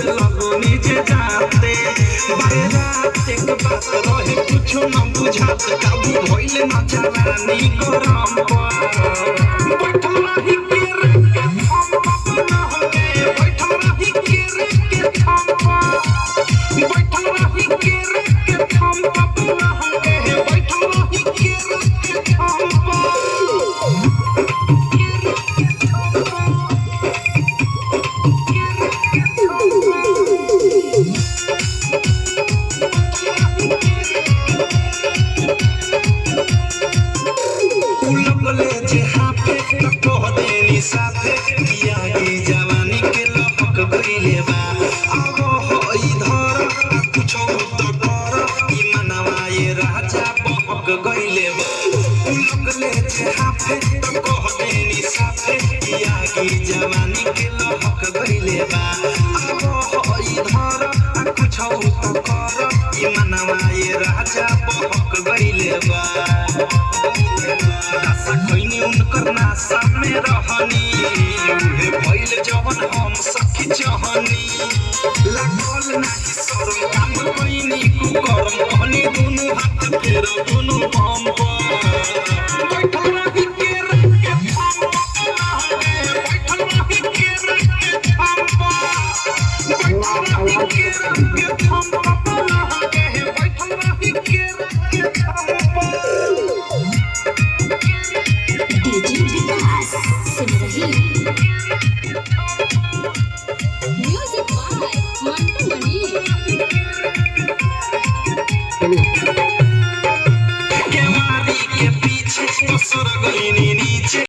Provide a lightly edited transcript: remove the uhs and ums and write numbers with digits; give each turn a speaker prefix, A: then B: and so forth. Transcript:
A: लगनी जे जाते बारात एक बात रहे कुछ न बुझात काबू भइले न जवानी गरम बैठल रही के हम न होगे बैठल रही के हम बैठल रही के हम न होगे बैठल रही के हम साथे किया की जवानी के लपक गइले बा अब हो इधर कुछो तो कर ई मनवा ये राजा बहक गइले बा लगले जे हाथे तो कह देनी साथे किया की जवानी के लपक गइले बा अब हो इधर कुछो तो कर ई मनवा ये राजा बहक गइले बा दशा कइनी उनकर नासा में रहनी उहे भइल जवन हम सखी जहनी लागल नाही शरम काम कइनी कुकरम कहनी दुनु हाथ फेर दुनु हम बैठल रही के हम बैठल रही के हम बैठल रही के हम बैठल रही के
B: म्यूजिक बाय मंटू मनी
A: के मारी के पीछे ससुर गइनी नीचे